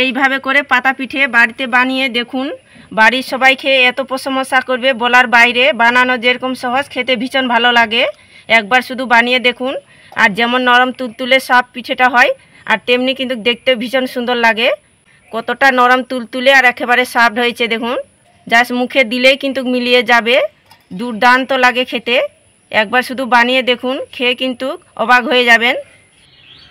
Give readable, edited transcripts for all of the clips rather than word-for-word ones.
এইভাবে করে পাতা পিঠে বাড়িতে বানিয়ে দেখুন, বাড়ির সবাই খেয়ে এত প্রশংসা করবে বলার বাইরে। বানানো যেরকম সহজ, খেতে ভীষণ ভালো লাগে। একবার শুধু বানিয়ে দেখুন। আর যেমন নরম তুলতুলে সব পিঠেটা হয়, আর তেমনি কিন্তু দেখতে ভীষণ সুন্দর লাগে। কতটা নরম তুলতুলে আর একেবারে সফট হয়েছে দেখুন। জাস্ট মুখে দিলেই কিন্তু মিলিয়ে যাবে, দুর্দান্ত লাগে খেতে। একবার শুধু বানিয়ে দেখুন, খেয়ে কিন্তু অবাক হয়ে যাবেন।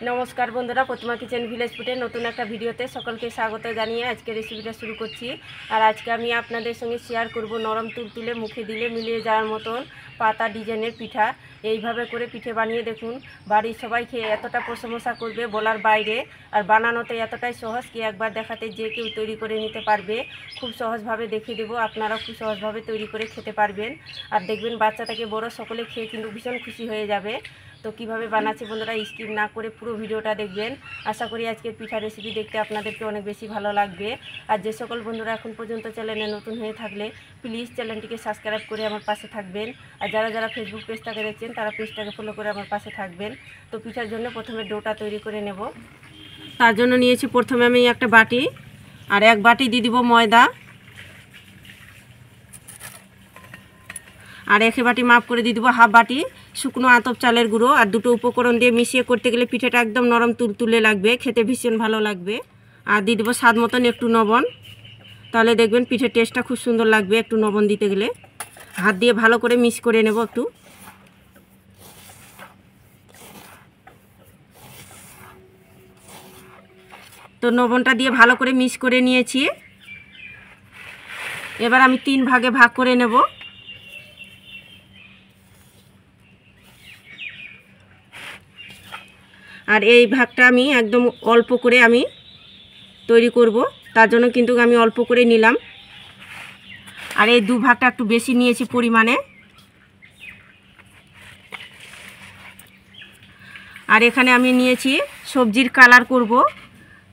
নমস্কার বন্ধুরা, প্রতিমা কিচেন ভিলেজ ফুডের নতুন একটা ভিডিওতে সকলকে স্বাগত জানিয়ে আজকে রেসিপিটা শুরু করছি। আর আজকে আমি আপনাদের সঙ্গে শেয়ার করব নরম তুলতুলে মুখে দিলে মিলিয়ে যাওয়ার মতন পাতা ডিজাইনের পিঠা। এইভাবে করে পিঠে বানিয়ে দেখুন, বাড়ির সবাই খেয়ে এতটা প্রশংসা করবে বলার বাইরে। আর বানানোতে এতটাই সহজ কি একবার দেখাতে যে কেউ তৈরি করে নিতে পারবে। খুব সহজভাবে দেখিয়ে দেবো, আপনারা খুব সহজভাবে তৈরি করে খেতে পারবেন। আর দেখবেন বাচ্চা থেকে বড় সকলে খেয়ে কিন্তু ভীষণ খুশি হয়ে যাবে। তো কিভাবে বানাচ্ছি বন্ধুরা, স্কিপ না করে পুরো ভিডিওটা দেখবেন। আশা করি আজকের পিঠা রেসিপি দেখতে আপনাদেরকে অনেক বেশি ভালো লাগবে। আর যে সকল বন্ধুরা এখন পর্যন্ত চ্যানেলে নতুন হয়ে থাকলে প্লিজ চ্যানেলটিকে সাবস্ক্রাইব করে আমার পাশে থাকবেন। আর যারা যারা ফেসবুক পেজটাকে দেখছেন তারা পেজটাকে ফলো করে আমার পাশে থাকবেন। তো পিঠার জন্য প্রথমে ডোটা তৈরি করে নেব। তার জন্য নিয়েছি প্রথমে আমি একটা বাটি, আর এক বাটি দিয়ে দিব ময়দা, আর এক বাটি মাপ করে দিয়ে দেবো হাফ বাটি শুকনো আতপ চালের গুঁড়ো। আর দুটো উপকরণ দিয়ে মিশিয়ে করতে গেলে পিঠাটা একদম নরম তুলতুলে লাগবে, খেতে ভীষণ ভালো লাগবে। আর দিয়ে দেবো স্বাদ মতন একটু লবণ, তাহলে দেখবেন পিঠের টেস্টটা খুব সুন্দর লাগবে একটু লবণ দিতে গেলে। হাত দিয়ে ভালো করে মিক্স করে নেব একটু। তো লবণটা দিয়ে ভালো করে মিক্স করে নিয়েছি। এবার আমি 3 ভাগে ভাগ করে নেব। আর এই ভাগটা আমি একদম অল্প করে আমি তৈরি করব, তার জন্য কিন্তু আমি অল্প করে নিলাম। আর এই 2 ভাগটা একটু বেশি নিয়েছি পরিমাণে। আর এখানে আমি নিয়েছি সবজির কালার করব,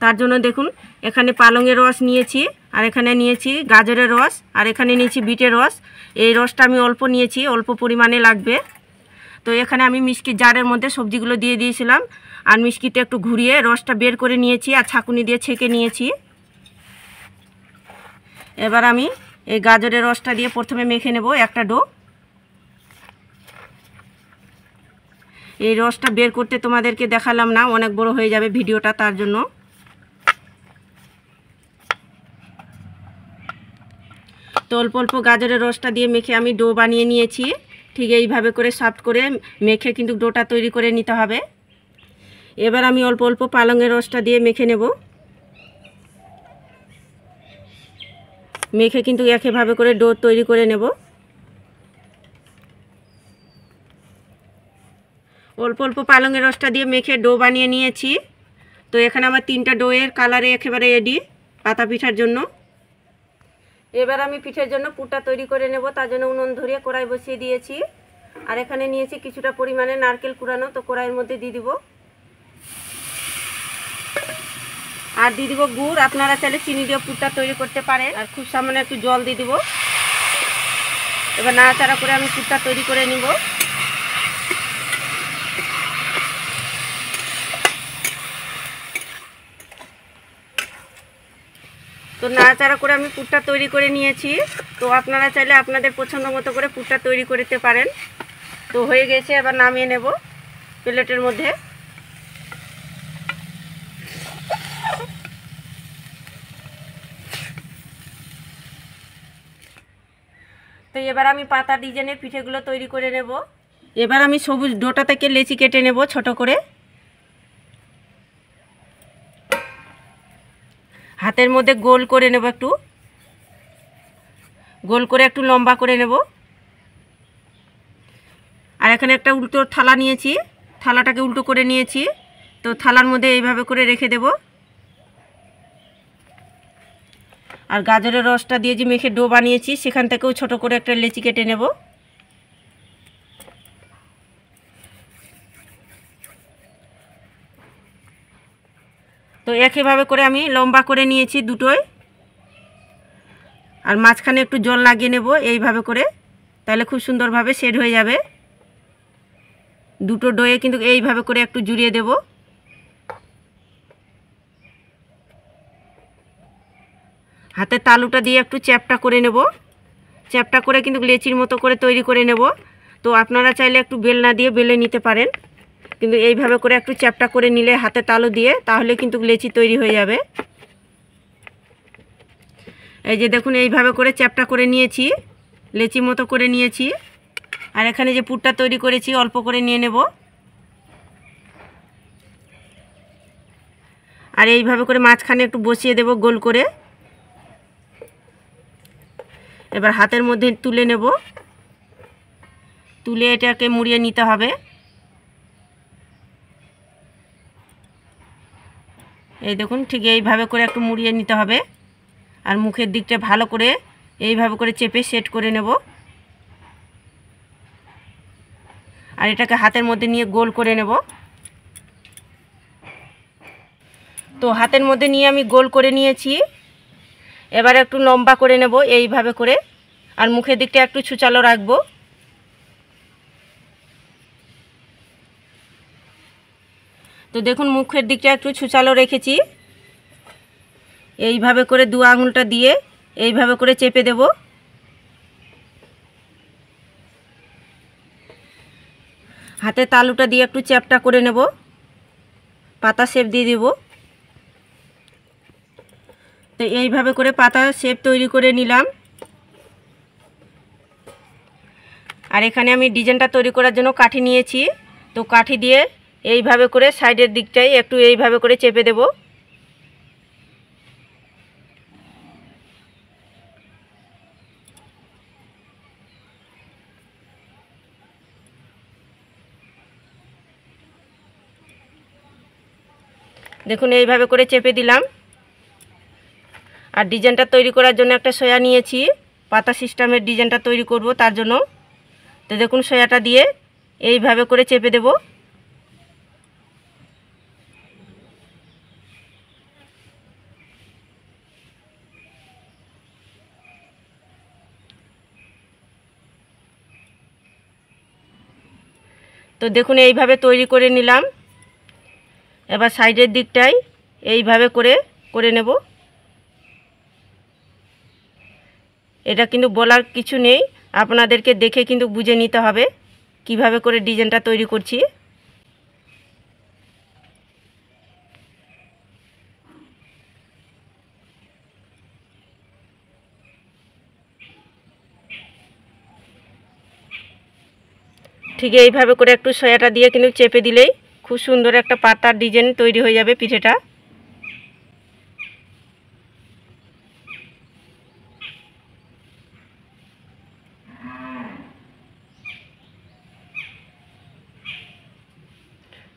তার জন্য দেখুন এখানে পালংয়ের রস নিয়েছি, আর এখানে নিয়েছি গাজরের রস, আর এখানে নিয়েছি বিটের রস। এই রসটা আমি অল্প নিয়েছি, অল্প পরিমাণে লাগবে। তো এখানে আমি মিষ্টির জারের মধ্যে সবজিগুলো দিয়ে দিয়েছিলাম, আর মিষ্টিতে একটু ঘুরিয়ে রসটা বের করে নিয়েছি, আর ছাঁকুনি দিয়ে ছেঁকে নিয়েছি। এবার আমি এই গাজরের রসটা দিয়ে প্রথমে মেখে নেব একটা ডো। এই রসটা বের করতে তোমাদেরকে দেখালাম না, অনেক বড় হয়ে যাবে ভিডিওটা, তার জন্য। তো অল্প অল্প গাজরের রসটা দিয়ে মেখে আমি ডো বানিয়ে নিয়েছি। ঠিক এইভাবে করে সফট করে মেখে কিন্তু ডোটা তৈরি করে নিতে হবে। এবার আমি অল্প অল্প পালংয়ের রসটা দিয়ে মেখে নেব। মেখে কিন্তু একইভাবে করে ডো তৈরি করে নেব। অল্প অল্প পালংয়ের রসটা দিয়ে মেখে ডো বানিয়ে নিয়েছি। তো এখানে আমার 3টা ডোয়ের কালারে একেবারে রেডি পাতা পিঠার জন্য। এবার আমি পিঠের জন্য পুরটা তৈরি করে নেব, তার জন্য উনুন ধরিয়ে কড়াই বসিয়ে দিয়েছি। আর এখানে নিয়েছি কিছুটা পরিমাণে নারকেল কুড়ানো, তো কড়াইয়ের মধ্যে দিয়ে দিব। আর দিয়ে দিব গুড়, আপনারা চাইলে চিনি দিয়ে পুরটা তৈরি করতে পারেন। আর খুব সামান্য একটু জল দিয়ে দিব। এবার নাড়াচাড়া করে আমি পুরটা তৈরি করে নিব। তো নাড়াচাড়া করে আমি পুরটা তৈরি করে নিয়েছি। তো আপনারা চাইলে আপনাদের পছন্দ মতো করে পুরটা তৈরি করতে পারেন। তো হয়ে গেছে, এবার নামিয়ে নেব প্লেটের মধ্যে। তো এবার আমি পাতা ডিজাইনের পিঠেগুলো তৈরি করে নেব। এবার আমি সবুজ ডোটা থেকে লেচি কেটে নেব ছোট করে। হাতের মধ্যে গোল করে নেব, একটু গোল করে একটু লম্বা করে নেব। আর এখানে একটা উল্টো থালা নিয়েছি, থালাটাকে উল্টো করে নিয়েছি। তো থালার মধ্যে এইভাবে করে রেখে দেব। আর গাজরের রসটা দিয়ে যে মেখে ডো বানিয়েছি সেখান থেকেও ছোট করে একটা লেচি কেটে নেব। তো একইভাবে করে আমি লম্বা করে নিয়েছি দুটোই। আর মাঝখানে একটু জল লাগিয়ে নেব এইভাবে করে, তাহলে খুব সুন্দরভাবে সেট হয়ে যাবে। দুটো ডোয়ে কিন্তু এইভাবে করে একটু জুড়িয়ে দেব। হাতের তালুটা দিয়ে একটু চ্যাপটা করে নেব। চ্যাপটা করে কিন্তু লেচির মতো করে তৈরি করে নেব। তো আপনারা চাইলে একটু বেলনা দিয়ে বেলে নিতে পারেন, কিন্তু এইভাবে করে একটু চ্যাপটা করে নিলে হাতে তালু দিয়ে, তাহলে কিন্তু লেচি তৈরি হয়ে যাবে। এই যে দেখুন, এইভাবে করে চ্যাপটা করে নিয়েছি, লেচি মতো করে নিয়েছি। আর এখানে যে পুরটা তৈরি করেছি অল্প করে নিয়ে নেব। আর এইভাবে করে মাঝখানে একটু বসিয়ে দেব গোল করে। এবার হাতের মধ্যে তুলে নেব, তুলে এটাকে মুড়িয়ে নিতে হবে। এই দেখুন, ঠিক এইভাবে করে একটু মুড়িয়ে নিতে হবে। আর মুখের দিকটা ভালো করে এইভাবে করে চেপে সেট করে নেব। আর এটাকে হাতের মধ্যে নিয়ে গোল করে নেব। তো হাতের মধ্যে নিয়ে আমি গোল করে নিয়েছি। এবার একটু লম্বা করে নেব এইভাবে করে। আর মুখের দিকটা একটু ছুচালো রাখবো। তো দেখুন, মুখের দিকটা একটু ছুচালো রেখেছি। এইভাবে করে দু আঙুলটা দিয়ে এইভাবে করে চেপে দেব। হাতে তালুটা দিয়ে একটু চ্যাপটা করে নেব, পাতা শেপ দিয়ে দেব। তো এইভাবে করে পাতা শেপ তৈরি করে নিলাম। আর এখানে আমি ডিজাইনটা তৈরি করার জন্য কাঠি নিয়েছি। তো কাঠি দিয়ে এইভাবে করে সাইডের দিকটাই একটু এইভাবে করে চেপে দেব। দেখুন, এইভাবে করে চেপে দিলাম। আর ডিজাইনটা তৈরি করার জন্য একটা সয়া নিয়েছি, পাতা সিস্টেমের ডিজাইনটা তৈরি করব তার জন্য। তো দেখুন, সয়াটা দিয়ে এইভাবে করে চেপে দেব। তো দেখুন, এইভাবে তৈরি করে নিলাম। এবার সাইডের দিকটাই এইভাবে করে করে নেব। এটা কিন্তু বলার কিছু নেই, আপনাদেরকে দেখে কিন্তু বুঝে নিতে হবে কিভাবে করে ডিজাইনটা তৈরি করছি। ঠিক এইভাবে করে একটু সয়াটা দিয়ে কিন্তু চেপে দিলেই খুব সুন্দর একটা পাতার ডিজাইন তৈরি হয়ে যাবে পিঠেটা।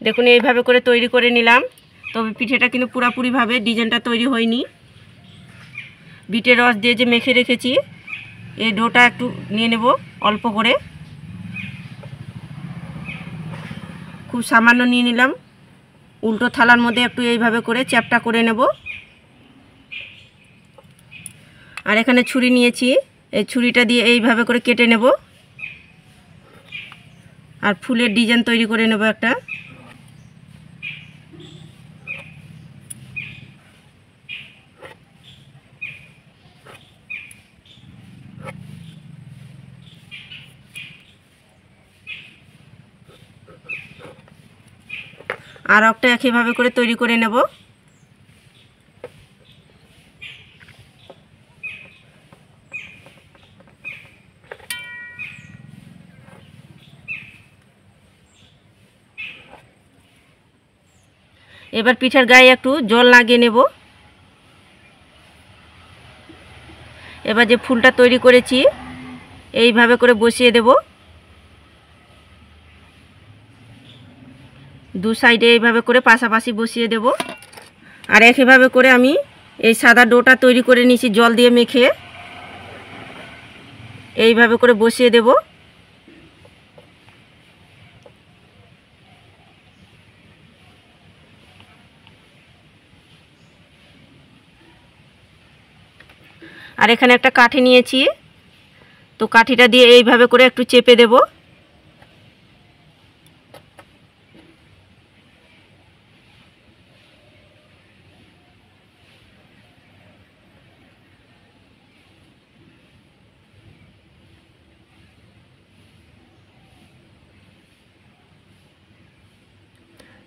দেখুন, এইভাবে করে তৈরি করে নিলাম। তবে পিঠেটা কিন্তু পুরোপুরিভাবে ডিজাইনটা তৈরি হয়নি। বিটের রস দিয়ে যে মেখে রেখেছি, এই ডোটা একটু নিয়ে নেব অল্প করে, খুব সামান্য নিয়ে নিলাম। উল্টো থালার মধ্যে একটু এইভাবে করে চ্যাপটা করে নেব। আর এখানে ছুরি নিয়েছি, এই ছুরিটা দিয়ে এইভাবে করে কেটে নেব। আর ফুলের ডিজাইন তৈরি করে নেব একটা। আর একটা একইভাবে করে তৈরি করে নেব। এবার পিঠার গায়ে একটু জল লাগিয়ে নেব। এবার যে ফুলটা তৈরি করেছি এইভাবে করে বসিয়ে দেব। দু সাইডে এইভাবে করে পাশাপাশি বসিয়ে দেব। আর একইভাবে করে আমি এই সাদা ডোটা তৈরি করে নিয়েছি জল দিয়ে মেখে, এইভাবে করে বসিয়ে দেব। আর এখানে একটা কাঠি নিয়েছি, তো কাঠিটা দিয়ে এইভাবে করে একটু চেপে দেব।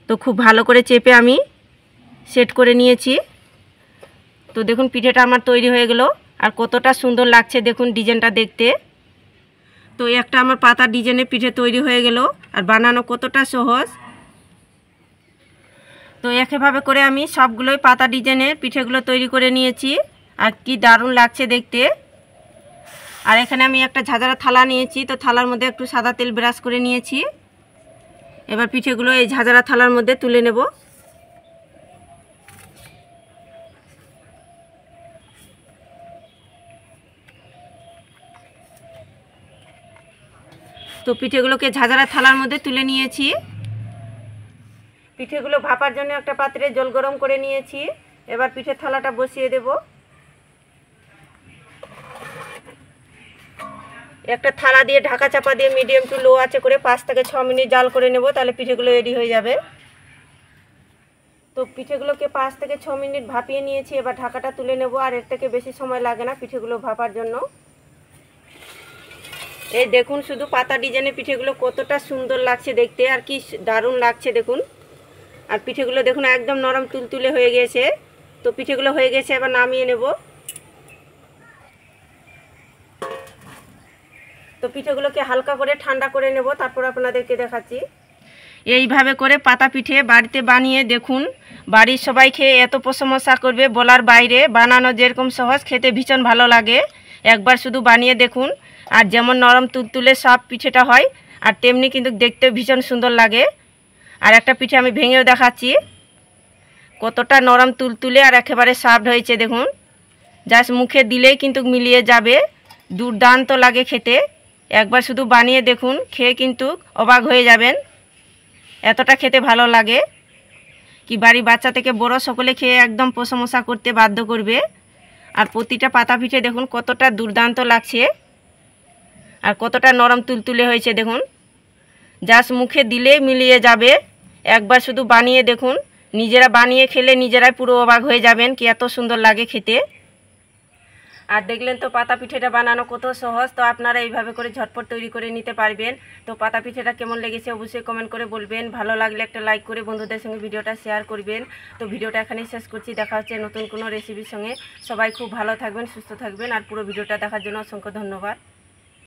তো খুব ভালো করে চেপে আমি সেট করে নিয়েছি। তো দেখুন পিঠেটা আমার তৈরি হয়ে গেল। আর কতটা সুন্দর লাগছে দেখুন ডিজাইনটা দেখতে। তো একটা আমার পাতা ডিজাইনের পিঠে তৈরি হয়ে গেল। আর বানানো কতটা সহজ। তো একইভাবে করে আমি সবগুলোই পাতা ডিজাইনের পিঠেগুলো তৈরি করে নিয়েছি। আর কি দারুণ লাগছে দেখতে। আর এখানে আমি একটা ঝাঁঝরা থালা নিয়েছি। তো থালার মধ্যে একটু সাদা তেল ব্রাশ করে নিয়েছি। এবার পিঠেগুলো এই ঝাঁঝরা থালার মধ্যে তুলে নেব। তো পিঠেগুলোকে ঝাঁঝরা থালার মধ্যে তুলে নিয়েছি। পিঠেগুলো ভাপার জন্য একটা পাত্রে জল গরম করে নিয়েছি। এবার পিঠের থালাটা বসিয়ে দেব। একটা থালা দিয়ে ঢাকা চাপা দিয়ে মিডিয়াম টু লো আঁচে করে 5 থেকে 6 মিনিট জাল করে নেব, তাহলে পিঠেগুলো রেডি হয়ে যাবে। তো পিঠেগুলোকে 5 থেকে 6 মিনিট ভাপিয়ে নিয়েছি। এবার ঢাকাটা তুলে নেব। আর এর থেকে বেশি সময় লাগে না পিঠেগুলো ভাপার জন্য। এই দেখুন শুধু পাতা ডিজাইনের পিঠেগুলো কতটা সুন্দর লাগছে দেখতে। আর কি দারুণ লাগছে দেখুন। আর পিঠেগুলো দেখুন একদম নরম তুলতুলে হয়ে গেছে। তো পিঠেগুলো হয়ে গেছে, এবার নামিয়ে নেব। তো পিঠেগুলোকে হালকা করে ঠান্ডা করে নেব, তারপর আপনাদেরকে দেখাচ্ছি। এইভাবে করে পাতা পিঠে বাড়িতে বানিয়ে দেখুন। বাড়ির সবাই খেয়ে এত প্রশংসা করবে বলার বাইরে। বানানো যেরকম সহজ, খেতে ভীষণ ভালো লাগে। একবার শুধু বানিয়ে দেখুন। আর যেমন নরম তুলতুলে সব পিঠেটা হয়, আর তেমনি কিন্তু দেখতে ভীষণ সুন্দর লাগে। আর একটা পিঠে আমি ভেঙেও দেখাচ্ছি কতটা নরম তুলতুলে আর একেবারে সফট হয়েছে দেখুন। জাস্ট মুখে দিলেই কিন্তু মিলিয়ে যাবে। দুর্দান্ত লাগে খেতে। একবার শুধু বানিয়ে দেখুন, খেয়ে কিন্তু অবাক হয়ে যাবেন। এতটা খেতে ভালো লাগে কি বাড়ির বাচ্চা থেকে বড় সকলে খেয়ে একদম প্রশংসা করতে বাধ্য করবে। আর প্রতিটা পাতা পিঠে দেখুন কতটা দুর্দান্ত লাগছে আর কতটা নরম তুলতুলে হয়েছে দেখুন। জাস্ট মুখে দিলেই মিলিয়ে যাবে। একবার শুধু বানিয়ে দেখুন। নিজেরা বানিয়ে খেলে নিজেরাই পুরো অবাক হয়ে যাবেন কি এত সুন্দর লাগে খেতে। আর দেখলেন তো পাতা পিঠেটা বানানো কত সহজ। তো আপনারা এইভাবে করে ঝটপট তৈরি করে নিতে পারবেন। তো পাতা পিঠেটা কেমন লেগেছে অবশ্যই কমেন্ট করে বলবেন। ভালো লাগলে একটা লাইক করে বন্ধুদের সঙ্গে ভিডিওটা শেয়ার করবেন। তো ভিডিওটা এখানেই শেষ করছি। দেখা হচ্ছে নতুন কোনো রেসিপির সঙ্গে। সবাই খুব ভালো থাকবেন, সুস্থ থাকবেন। আর পুরো ভিডিওটা দেখার জন্য অসংখ্য ধন্যবাদ।